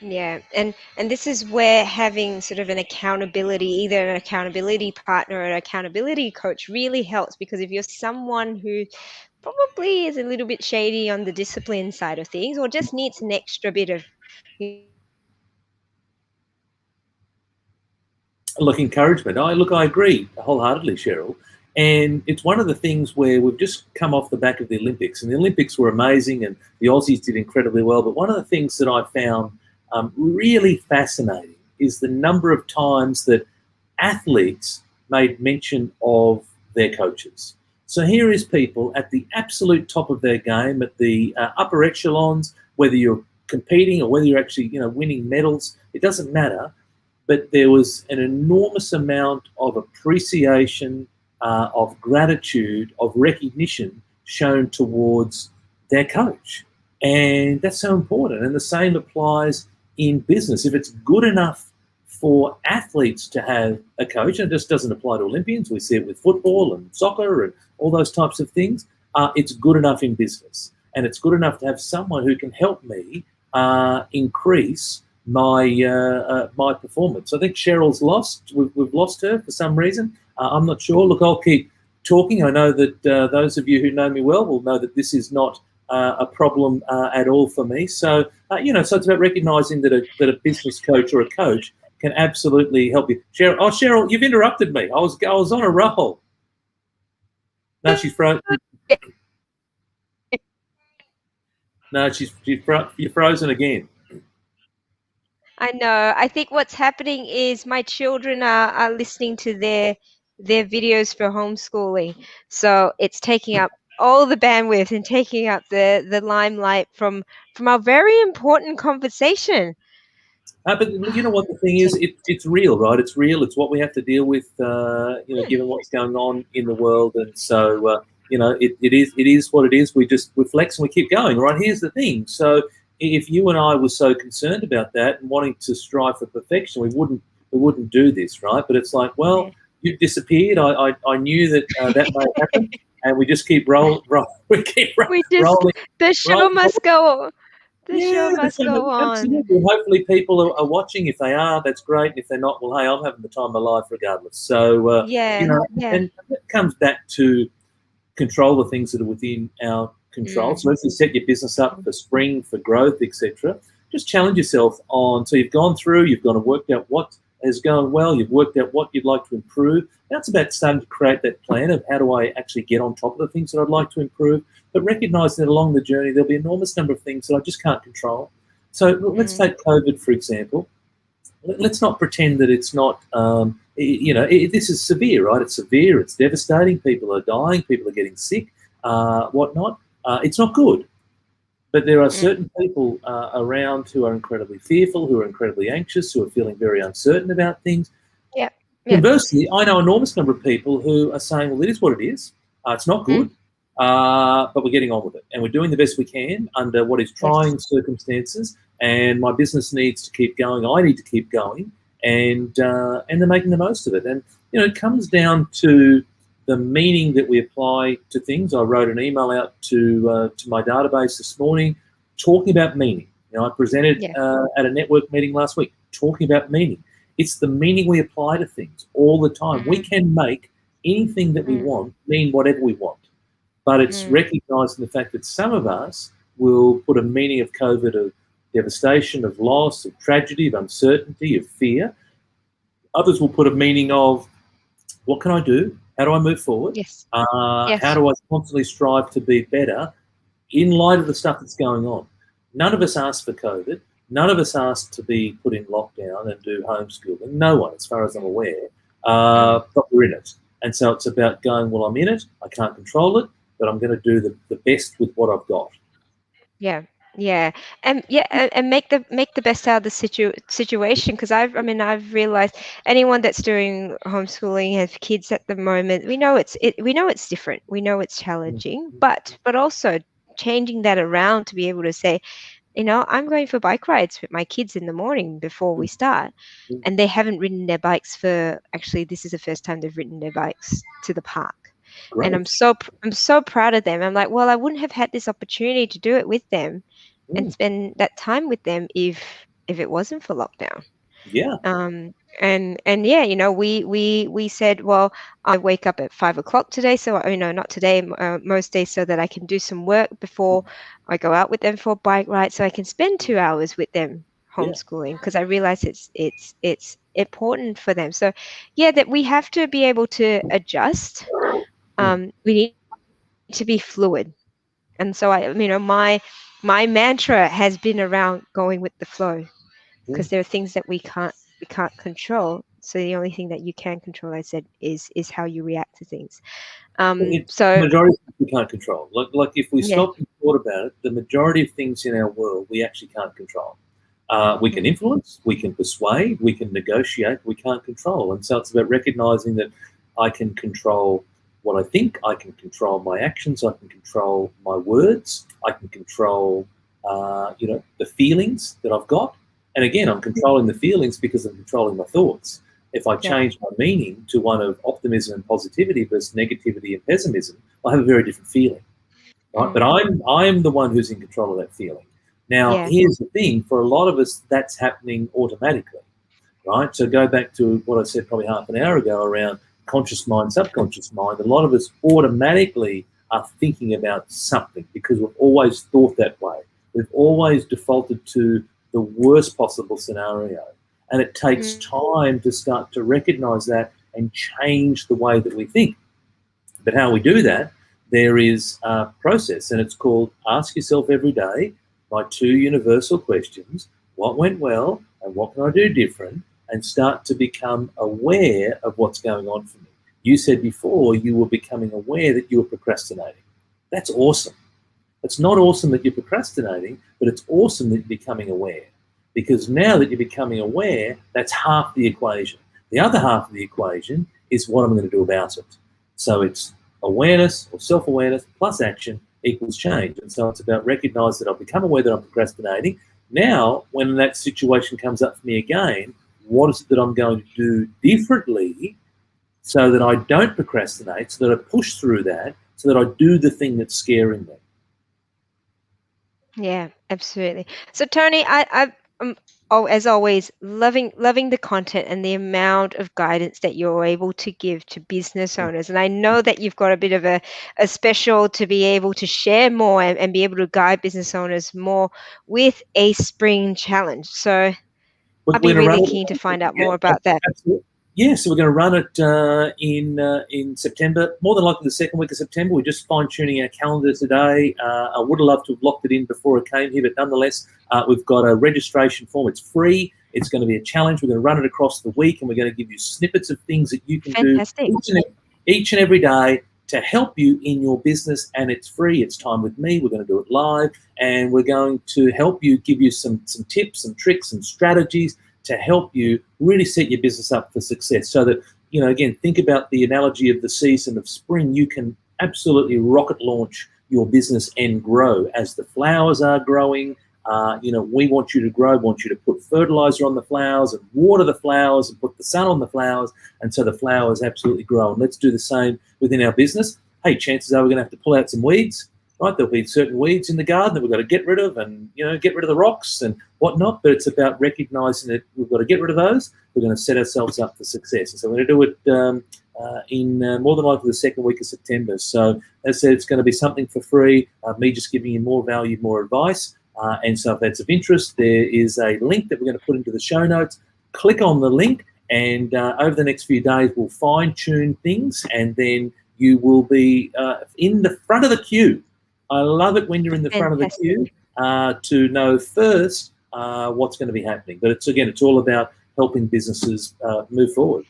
Yeah, and this is where having sort of an accountability, either an accountability partner or an accountability coach, really helps, because if you're someone who probably is a little bit shady on the discipline side of things, or just needs an extra bit of Encouragement. I agree wholeheartedly, Cheryl. And it's one of the things where we've just come off the back of the Olympics, and the Olympics were amazing, and the Aussies did incredibly well. But one of the things that I found really fascinating is the number of times that athletes made mention of their coaches. So here is people at the absolute top of their game, at the upper echelons, whether you're competing or whether you're actually winning medals, it doesn't matter. But there was an enormous amount of appreciation, of gratitude, of recognition shown towards their coach. And that's so important. And the same applies in business. If it's good enough for athletes to have a coach, and it just doesn't apply to Olympians, we see it with football and soccer and all those types of things, it's good enough in business. And it's good enough to have someone who can help me increase my performance. I think Cheryl's lost. We've lost her for some reason. I'm not sure. Look, I'll keep talking. I know that those of you who know me well will know that this is not a problem at all for me. So so it's about recognising that a business coach or a coach can absolutely help you. Cheryl, you've interrupted me. I was on a roll. No, she's frozen. No, you're frozen again. I know. I think what's happening is my children are listening to their videos for homeschooling. So it's taking up all the bandwidth and taking up the limelight from our very important conversation. But you know what the thing is? It's real, right? It's real. It's what we have to deal with, given what's going on in the world. And so, it is what it is. We flex and we keep going, right? Here's the thing. So if you and I were so concerned about that and wanting to strive for perfection, we wouldn't do this, right? But it's like, well, you've disappeared. I knew that that may happen, and we just keep rolling. The show must go. The show must go on. Absolutely. Hopefully people are watching. If they are, that's great. And if they're not, well, hey, I'm having the time of my life regardless. So, and that comes back to control the things that are within our control. So if you set your business up for spring, for growth, etc., just challenge yourself on. So you've gone and worked out what is going well. You've worked out what you'd like to improve. Now it's about starting to create that plan of how do I actually get on top of the things that I'd like to improve, but recognizing that along the journey there'll be an enormous number of things that I just can't control. So let's Mm. take COVID, for example. Let's not pretend that it's not, this is severe, right? It's severe, it's devastating. People are dying, people are getting sick, whatnot. It's not good. But there are Mm. certain people around who are incredibly fearful, who are incredibly anxious, who are feeling very uncertain about things. Yeah. Yeah. Conversely, I know an enormous number of people who are saying, well, it is what it is. It's not Mm. good, but we're getting on with it. And we're doing the best we can under what is Yes. trying circumstances. And my business needs to keep going. I need to keep going. And they're making the most of it. And, it comes down to the meaning that we apply to things. I wrote an email out to my database this morning talking about meaning. I presented Yeah. at a network meeting last week talking about meaning. It's the meaning we apply to things all the time. We Mm. can make anything that we Mm. want mean whatever we want. But it's Mm. recognizing the fact that some of us will put a meaning of COVID of devastation, of loss, of tragedy, of uncertainty, of fear. Others will put a meaning of what can I do? How do I move forward? Yes. How Yes. do I constantly strive to be better in light of the stuff that's going on? None of us asked for COVID. None of us asked to be put in lockdown and do homeschooling. No one, as far as I'm aware. Mm. But we're in it. And so it's about going, well, I'm in it. I can't control it, but I'm going to do the best with what I've got. Yeah, yeah, and yeah, and make the best out of the situation. Because I've realized anyone that's doing homeschooling has kids at the moment. We know it's different. We know it's challenging, but also changing that around to be able to say, I'm going for bike rides with my kids in the morning before we start, and they haven't ridden their bikes for actually this is the first time they've ridden their bikes to the park. And Great. I'm so proud of them. I'm like, well, I wouldn't have had this opportunity to do it with them and Mm, spend that time with them if it wasn't for lockdown. yeah. And yeah, we said, well, I wake up at 5 o'clock today, so not today, most days, so that I can do some work before I go out with them for a bike ride, so I can spend 2 hours with them Yeah. homeschooling, because I realize it's important for them. So yeah, that we have to be able to adjust. Mm, We need to be fluid. And so my mantra has been around going with the flow, mm. because there are things that we can't control. So the only thing that you can control, I said, is how you react to things. It's the So majority of things we can't control. Like if we yeah. stopped and thought about it, the majority of things in our world we actually can't control. We can Mm. influence, we can persuade, we can negotiate, we can't control. And so it's about recognizing that I can control what I think, I can control my actions, I can control my words, I can control, the feelings that I've got. And again, I'm controlling the feelings because I'm controlling my thoughts. If I Yeah. change my meaning to one of optimism and positivity versus negativity and pessimism, I have a very different feeling, right? But Mm. I'm the one who's in control of that feeling. Now, Yeah. here's the thing: for a lot of us, that's happening automatically, right? So go back to what I said probably half an hour ago around conscious mind, subconscious mind. A lot of us automatically are thinking about something because we've always thought that way. We've always defaulted to the worst possible scenario. And it takes Mm. time to start to recognize that and change the way that we think. But how we do that, there is a process, and it's called ask yourself every day my two universal questions: what went well and what can I do different? And start to become aware of what's going on for me. You said before you were becoming aware that you were procrastinating. That's awesome. It's not awesome that you're procrastinating, but it's awesome that you're becoming aware. Because now that you're becoming aware, that's half the equation. The other half of the equation is what I'm going to do about it. So it's awareness or self-awareness plus action equals change. And so it's about recognizing that I've become aware that I'm procrastinating. Now, when that situation comes up for me again, what is it that I'm going to do differently so that I don't procrastinate, so that I push through that, so that I do the thing that's scaring me? Yeah, absolutely. So Tony, um, oh, as always, loving the content and the amount of guidance that you're able to give to business owners. And I know that you've got a bit of a special to be able to share more and be able to guide business owners more with a spring challenge. So I'd we're be going to run really it. keen to find out Yeah, more about that. absolutely. Yeah, so we're going to run it in September, more than likely the second week of September. We're just fine tuning our calendar today. I would have loved to have locked it in before it came here, but nonetheless, we've got a registration form. It's free. It's going to be a challenge. We're going to run it across the week, and we're going to give you snippets of things that you can do Fantastic. each and every day to help you in your business, and it's free. It's time with me. We're going to do it live, and we're going to help you, give you some tips, some tricks, some strategies to help you really set your business up for success. So that, again, think about the analogy of the season of spring. You can absolutely rocket launch your business and grow as the flowers are growing. We want you to grow, want you to put fertilizer on the flowers and water the flowers and put the sun on the flowers, and so the flowers absolutely grow. And let's do the same within our business. Hey, chances are we're going to have to pull out some weeds, right? There'll be certain weeds in the garden that we've got to get rid of, and get rid of the rocks and whatnot. But it's about recognizing that we've got to get rid of those. We're going to set ourselves up for success. And so we're going to do it in more than likely the second week of September. So as I said, it's going to be something for free. Me just giving you more value, more advice. And so if that's of interest, there is a link that we're going to put into the show notes. Click on the link, and over the next few days, we'll fine-tune things, and then you will be in the front of the queue. I love it when you're in the front of the Fantastic. queue to know first what's going to be happening. But it's all about helping businesses move forward.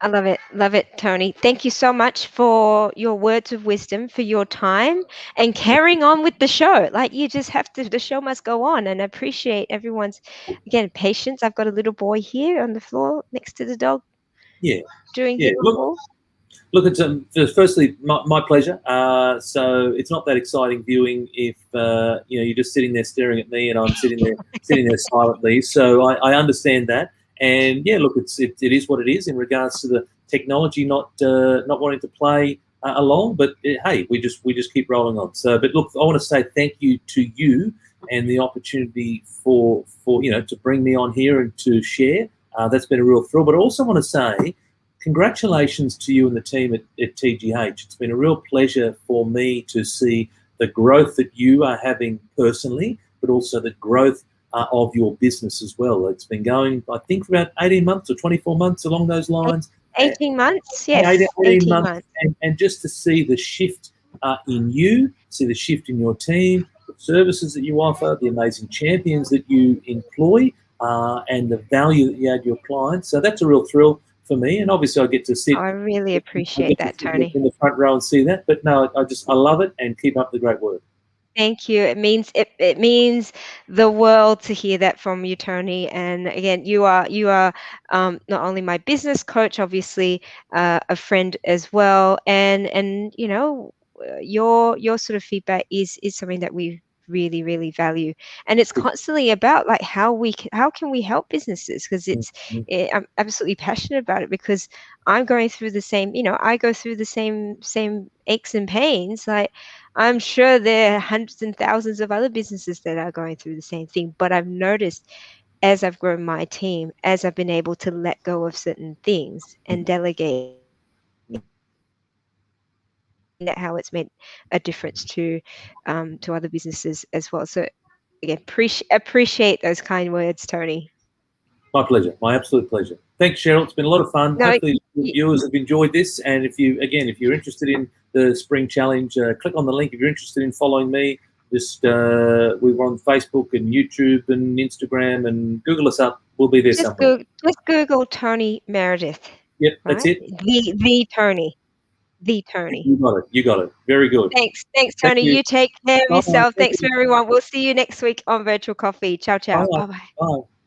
I love it. Love it, Tony. Thank you so much for your words of wisdom, for your time and carrying on with the show. Like, you just have to, the show must go on. And I appreciate everyone's, again, patience. I've got a little boy here on the floor next to the dog Yeah, doing yeah. his call. Look, it's firstly my pleasure. So it's not that exciting viewing if you're just sitting there staring at me and I'm sitting there silently. So I understand that, and yeah, look, it is what it is in regards to the technology not wanting to play along. But hey, we just keep rolling on. So, but look, I want to say thank you to you and the opportunity for to bring me on here and to share. That's been a real thrill. But I also want to say congratulations to you and the team at TGH. It's been a real pleasure for me to see the growth that you are having personally, but also the growth of your business as well. It's been going, I think, for about 18 months or 24 months along those lines. 18 months? 18, Yes, 18 18 months. months. And just to see the shift in you, see the shift in your team, the services that you offer, the amazing champions that you employ, and the value that you add your clients. So that's a real thrill for me, and obviously I get to sit. Oh, I really I appreciate get to that, sit Tony. in the front row and see that. But no, I love it, and keep up the great work. Thank you. It means the world to hear that from you, Tony. And again, you are not only my business coach, obviously, a friend as well. And your sort of feedback is something that we really value. And it's constantly about like how can we help businesses, because I'm absolutely passionate about it, because I'm going through the same. I go through the same aches and pains. Like, I'm sure there are hundreds and thousands of other businesses that are going through the same thing. But I've noticed, as I've grown my team, as I've been able to let go of certain things and delegate, that how it's made a difference to other businesses as well. So again, appreciate those kind words, Tony. My pleasure, my absolute pleasure. Thanks, Cheryl. It's been a lot of fun. No, Hopefully, the y- viewers have enjoyed this. And if you're interested in the spring challenge, click on the link. If you're interested in following me, just we're on Facebook and YouTube and Instagram, and Google us up. We'll be there somewhere. just Google Tony Meredith, Yep, that's right? it. The Tony, the Tony. You got it. You got it. Very good. Thanks, Thank Tony. you. You take care of Bye. yourself. Thank Thanks for you. everyone. We'll see you next week on Virtual Coffee. Ciao, ciao. Bye. Bye bye. Bye.